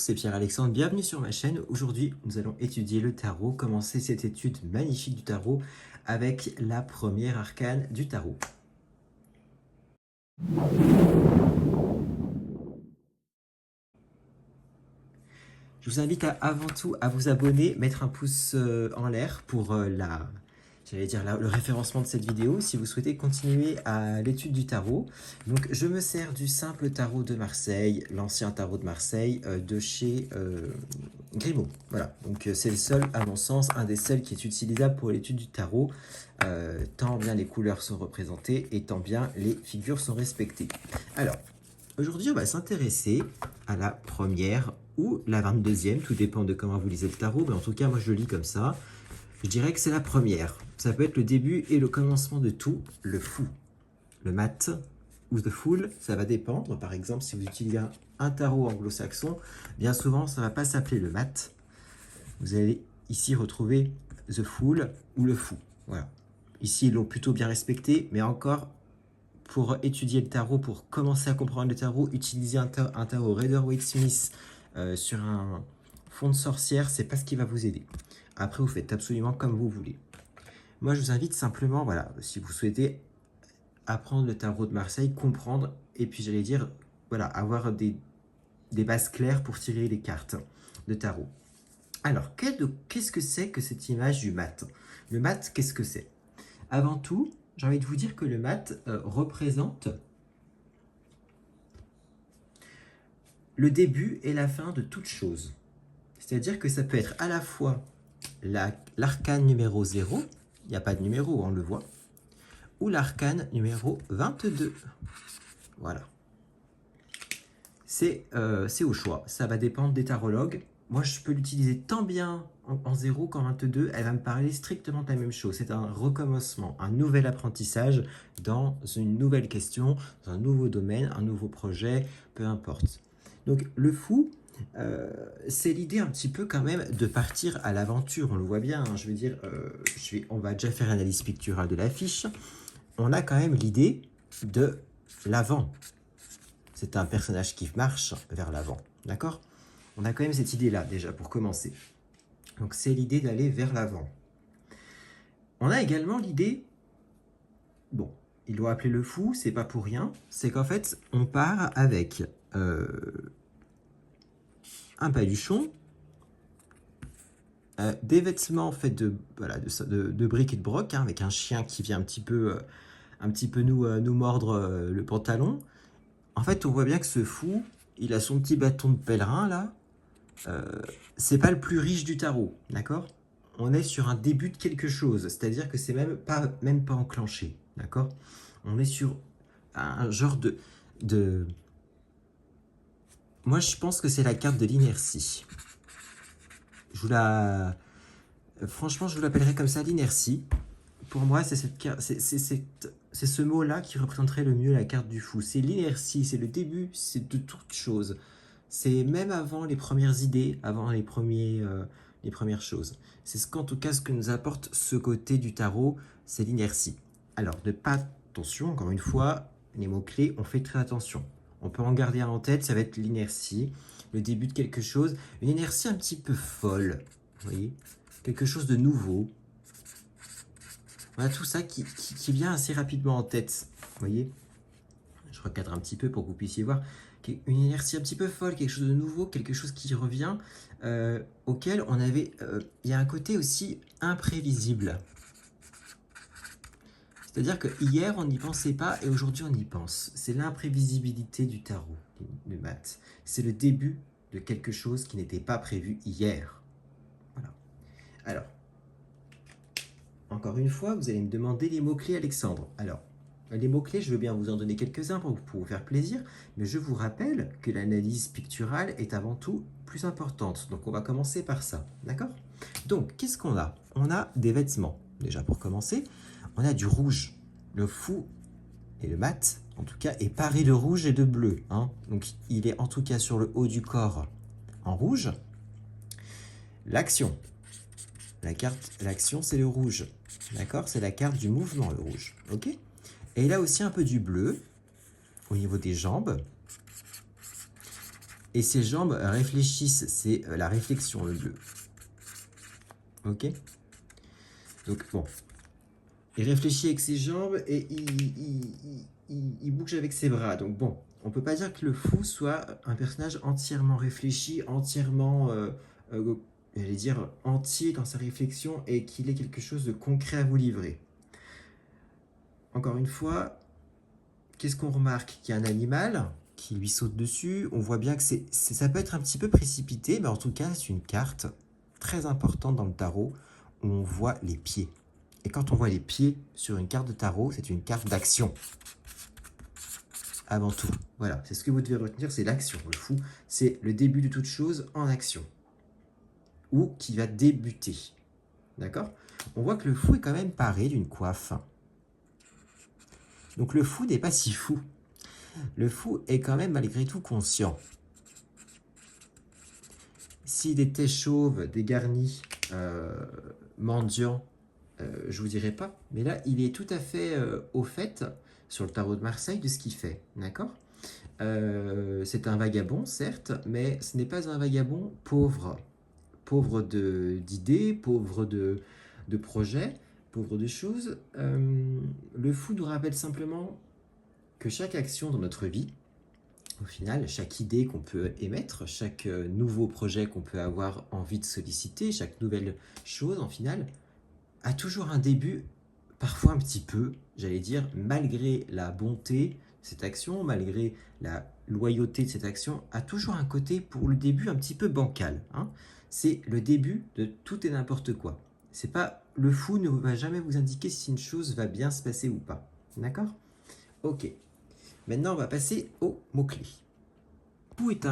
C'est Pierre-Alexandre, bienvenue sur ma chaîne. Aujourd'hui, nous allons étudier le tarot, commencer cette étude magnifique du tarot avec la première arcane du tarot. Je vous invite avant tout à vous abonner, mettre un pouce en l'air pour le référencement de cette vidéo si vous souhaitez continuer à l'étude du tarot. Donc je me sers du simple tarot de Marseille, l'ancien tarot de Marseille de chez Grimaud. Voilà, donc c'est le seul, à mon sens, un des seuls qui est utilisable pour l'étude du tarot, tant bien les couleurs sont représentées et tant bien les figures sont respectées. Alors, aujourd'hui on va s'intéresser à la première ou la 22e, tout dépend de comment vous lisez le tarot, mais en tout cas moi je le lis comme ça. Je dirais que c'est la première. Ça peut être le début et le commencement de tout, le fou. Le mat ou the fool, ça va dépendre. Par exemple, si vous utilisez un tarot anglo-saxon, bien souvent, ça ne va pas s'appeler le mat. Vous allez ici retrouver the fool ou le fou. Voilà. Ici, ils l'ont plutôt bien respecté, mais encore, pour étudier le tarot, pour commencer à comprendre le tarot, utiliser un tarot Rider-Waite-Smith sur un fond de sorcière, c'est pas ce qui va vous aider. Après, vous faites absolument comme vous voulez. Moi, je vous invite simplement, voilà, si vous souhaitez apprendre le tarot de Marseille, comprendre, et puis j'allais dire, voilà, avoir des bases claires pour tirer les cartes de tarot. Alors, qu'est-ce que c'est que cette image du mat? Le mat, qu'est-ce que c'est? Avant tout, j'ai envie de vous dire que le mat représente le début et la fin de toute chose. C'est-à-dire que ça peut être à la fois l'arcane numéro 0, il n'y a pas de numéro, on le voit, ou l'arcane numéro 22. Voilà. C'est au choix, ça va dépendre des tarologues. Moi, je peux l'utiliser tant bien en 0 qu'en 22, elle va me parler strictement de la même chose. C'est un recommencement, un nouvel apprentissage dans une nouvelle question, dans un nouveau domaine, un nouveau projet, peu importe. Donc, le fou, c'est l'idée un petit peu quand même de partir à l'aventure, on le voit bien, hein, je veux dire, on va déjà faire l'analyse picturale de l'affiche. On a quand même l'idée de l'avant. C'est un personnage qui marche vers l'avant, d'accord? On a quand même cette idée-là, déjà, pour commencer. Donc, c'est l'idée d'aller vers l'avant. On a également l'idée, bon, il doit appeler le fou, c'est pas pour rien, c'est qu'en fait, on part avec un paluchon, des vêtements faits de, voilà, de briques et de broc, hein, avec un chien qui vient un petit peu nous mordre le pantalon. En fait, on voit bien que ce fou, il a son petit bâton de pèlerin, là. C'est pas le plus riche du tarot, d'accord? On est sur un début de quelque chose, c'est-à-dire que c'est même pas enclenché, d'accord? On est sur un genre de... Moi, je pense que c'est la carte de l'inertie. Franchement, je vous l'appellerais comme ça, l'inertie. Pour moi, c'est ce mot-là qui représenterait le mieux la carte du fou. C'est l'inertie, c'est le début, c'est de toute chose. C'est même avant les premières idées, avant les premières choses. C'est en tout cas ce que nous apporte ce côté du tarot, c'est l'inertie. Alors, attention, encore une fois, les mots-clés, on fait très attention. On peut en garder un en tête, ça va être l'inertie, le début de quelque chose, une inertie un petit peu folle, vous voyez, quelque chose de nouveau. Voilà tout ça qui vient assez rapidement en tête, vous voyez. Je recadre un petit peu pour que vous puissiez voir. Une inertie un petit peu folle, quelque chose de nouveau, quelque chose qui revient, auquel on avait... il y a un côté aussi imprévisible. C'est-à-dire que hier, on n'y pensait pas et aujourd'hui, on y pense. C'est l'imprévisibilité du tarot, du mat. C'est le début de quelque chose qui n'était pas prévu hier. Voilà. Alors, encore une fois, vous allez me demander les mots-clés, Alexandre. Alors, les mots-clés, je veux bien vous en donner quelques-uns pour vous faire plaisir, mais je vous rappelle que l'analyse picturale est avant tout plus importante. Donc, on va commencer par ça, d'accord? Donc, qu'est-ce qu'on a? On a des vêtements. Déjà, pour commencer, on a du rouge. Le fou et le mat, en tout cas, est paré de rouge et de bleu. Hein. Donc, il est en tout cas sur le haut du corps en rouge. L'action. L'action, c'est le rouge. D'accord? C'est la carte du mouvement, le rouge. Ok? Et il a aussi un peu du bleu au niveau des jambes. Et ses jambes réfléchissent, c'est la réflexion, le bleu. Ok? Donc bon, il réfléchit avec ses jambes et il bouge avec ses bras. Donc bon, on peut pas dire que le fou soit un personnage entièrement réfléchi, entièrement, j'allais dire, entier dans sa réflexion et qu'il ait quelque chose de concret à vous livrer. Encore une fois, qu'est-ce qu'on remarque? Qu'il y a un animal qui lui saute dessus. On voit bien que ça peut être un petit peu précipité, mais en tout cas, c'est une carte très importante dans le tarot où on voit les pieds. Et quand on voit les pieds sur une carte de tarot, c'est une carte d'action. Avant tout. Voilà, c'est ce que vous devez retenir, c'est l'action. Le fou, c'est le début de toute chose en action. Ou qui va débuter. D'accord? On voit que le fou est quand même paré d'une coiffe. Donc le fou n'est pas si fou. Le fou est quand même malgré tout conscient. S'il était chauve, dégarni, mendiant, je vous dirai pas. Mais là, il est tout à fait au fait, sur le tarot de Marseille, de ce qu'il fait. D'accord? C'est un vagabond, certes, mais ce n'est pas un vagabond pauvre. Pauvre d'idées, pauvre de projets, pauvre de choses. Le fou nous rappelle simplement que chaque action dans notre vie, au final, chaque idée qu'on peut émettre, chaque nouveau projet qu'on peut avoir envie de solliciter, chaque nouvelle chose, en final, a toujours un début, parfois un petit peu, j'allais dire, malgré la bonté de cette action, malgré la loyauté de cette action, a toujours un côté, pour le début, un petit peu bancal. Hein. C'est le début de tout et n'importe quoi. C'est pas, le fou ne va jamais vous indiquer si une chose va bien se passer ou pas. D'accord? Ok. Maintenant, on va passer aux mots-clés. Le fou est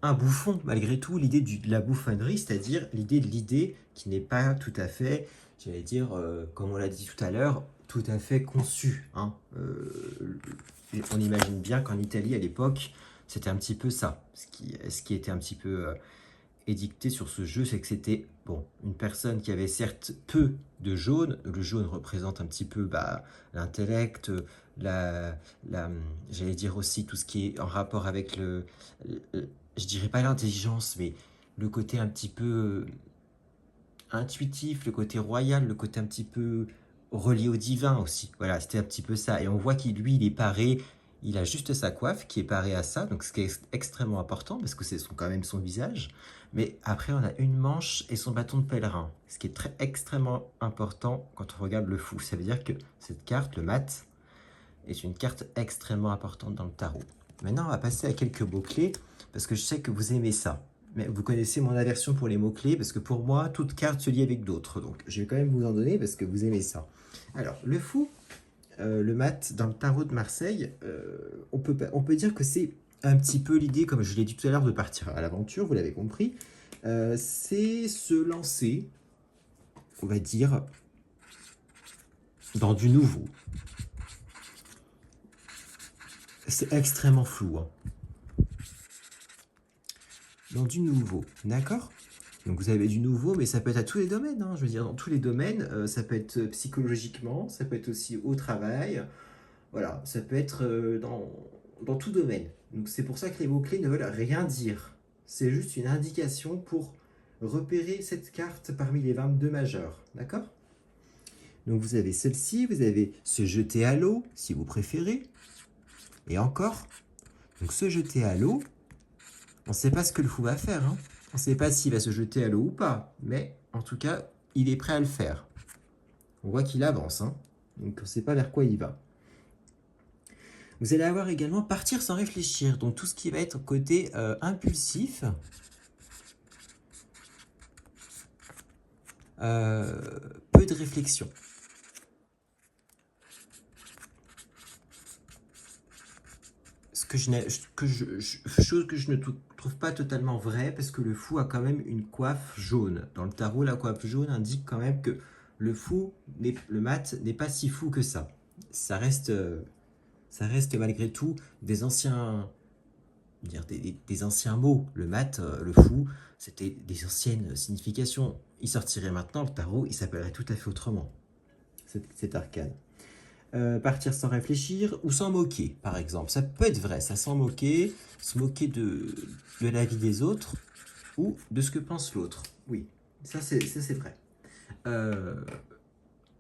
un bouffon, malgré tout, l'idée de la bouffonnerie, c'est-à-dire l'idée qui n'est pas tout à fait, j'allais dire, comme on l'a dit tout à l'heure, tout à fait conçue. Hein. On imagine bien qu'en Italie, à l'époque, c'était un petit peu ça. Ce qui était un petit peu édicté sur ce jeu, c'est que c'était bon, une personne qui avait certes peu de jaune. Le jaune représente un petit peu l'intellect, j'allais dire aussi tout ce qui est en rapport avec je dirais pas l'intelligence, mais le côté un petit peu intuitif, le côté royal, le côté un petit peu relié au divin aussi. Voilà, c'était un petit peu ça. Et on voit qu'il, lui, il est paré, il a juste sa coiffe qui est parée à ça, donc ce qui est extrêmement important, parce que c'est quand même son visage. Mais après, on a une manche et son bâton de pèlerin, ce qui est extrêmement important quand on regarde le fou. Ça veut dire que cette carte, le mat, est une carte extrêmement importante dans le tarot. Maintenant, on va passer à quelques mots-clés, parce que je sais que vous aimez ça. Mais vous connaissez mon aversion pour les mots-clés, parce que pour moi, toute carte se lie avec d'autres. Donc, je vais quand même vous en donner, parce que vous aimez ça. Alors, le fou, le mat, dans le tarot de Marseille, on peut dire que c'est un petit peu l'idée, comme je l'ai dit tout à l'heure, de partir à l'aventure, vous l'avez compris. C'est se lancer, on va dire, dans du nouveau. C'est extrêmement flou. Hein. Dans du nouveau, d'accord? Donc vous avez du nouveau, mais ça peut être à tous les domaines. Hein. Je veux dire, dans tous les domaines, ça peut être psychologiquement, ça peut être aussi au travail. Voilà, ça peut être dans tout domaine. Donc c'est pour ça que les mots-clés ne veulent rien dire. C'est juste une indication pour repérer cette carte parmi les 22 majeurs. D'accord? Donc vous avez celle-ci, vous avez se jeter à l'eau, si vous préférez. Et encore. Donc se jeter à l'eau, on ne sait pas ce que le fou va faire. Hein. On ne sait pas s'il va se jeter à l'eau ou pas. Mais en tout cas, il est prêt à le faire. On voit qu'il avance. Hein. Donc on ne sait pas vers quoi il va. Vous allez avoir également partir sans réfléchir. Donc tout ce qui va être côté impulsif. Peu de réflexion. Chose que je ne trouve pas totalement vraie, parce que le fou a quand même une coiffe jaune. Dans le tarot, la coiffe jaune indique quand même que le fou, le mat, n'est pas si fou que ça. Ça reste malgré tout des anciens, des anciens mots. Le mat, le fou, c'était des anciennes significations. Il sortirait maintenant, le tarot, il s'appellerait tout à fait autrement, cet arcane. partir sans réfléchir ou s'en moquer, par exemple. Ça peut être vrai, ça s'en moquer, se moquer de la vie des autres ou de ce que pense l'autre. Oui, ça c'est vrai. Euh,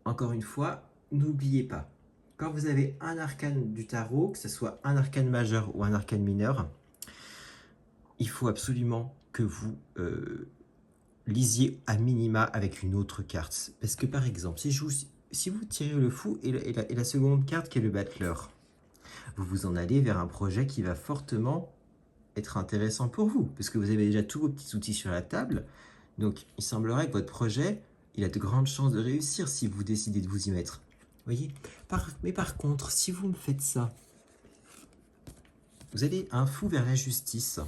Encore une fois, n'oubliez pas, quand vous avez un arcane du tarot, que ce soit un arcane majeur ou un arcane mineur, il faut absolument que vous lisiez à minima avec une autre carte. Parce que par exemple, si vous tirez le fou et la seconde carte qui est le battleur, vous vous en allez vers un projet qui va fortement être intéressant pour vous, parce que vous avez déjà tous vos petits outils sur la table. Donc il semblerait que votre projet, il a de grandes chances de réussir si vous décidez de vous y mettre. Vous voyez. Mais par contre, si vous me faites ça, vous allez un fou vers la justice.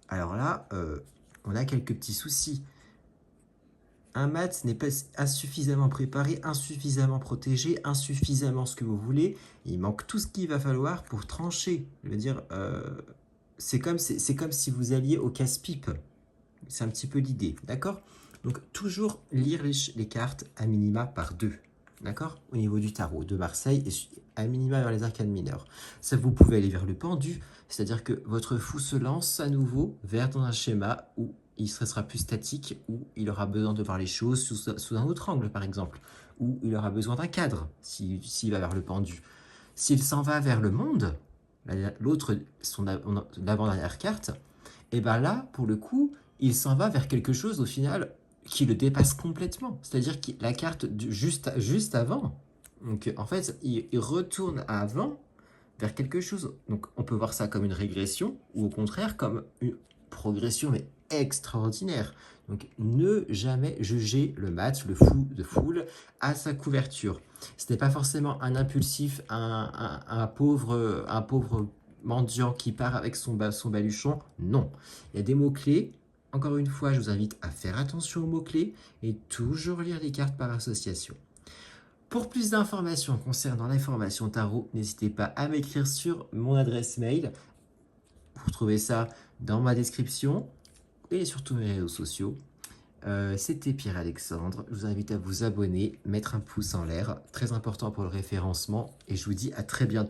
Alors là, on a quelques petits soucis. Un mat n'est pas insuffisamment préparé, insuffisamment protégé, insuffisamment ce que vous voulez. Il manque tout ce qu'il va falloir pour trancher. Je veux dire, c'est comme si vous alliez au casse-pipe. C'est un petit peu l'idée, d'accord? Donc, toujours lire les cartes à minima par deux, d'accord? Au niveau du tarot de Marseille et à minima vers les arcanes mineures. Ça, vous pouvez aller vers le pendu, c'est-à-dire que votre fou se lance à nouveau vers dans un schéma où il sera plus statique, où il aura besoin de voir les choses sous un autre angle, par exemple, où il aura besoin d'un cadre, s'il va vers le pendu. S'il s'en va vers le monde, l'autre, l'avant-dernière carte, et bien là, pour le coup, il s'en va vers quelque chose au final qui le dépasse complètement. C'est-à-dire que la carte juste avant, donc en fait, il retourne avant vers quelque chose. Donc on peut voir ça comme une régression ou au contraire comme une progression mais extraordinaire. Donc ne jamais juger le match, le fou de foule à sa couverture. Ce n'est pas forcément un impulsif, un pauvre mendiant qui part avec son baluchon. Non, il y a des mots-clés. Encore une fois, je vous invite à faire attention aux mots-clés et toujours lire les cartes par association. Pour plus d'informations concernant l'information tarot, n'hésitez pas à m'écrire sur mon adresse mail. Vous trouvez ça dans ma description et sur tous mes réseaux sociaux. C'était Pierre-Alexandre. Je vous invite à vous abonner, mettre un pouce en l'air, très important pour le référencement. Et je vous dis à très bientôt.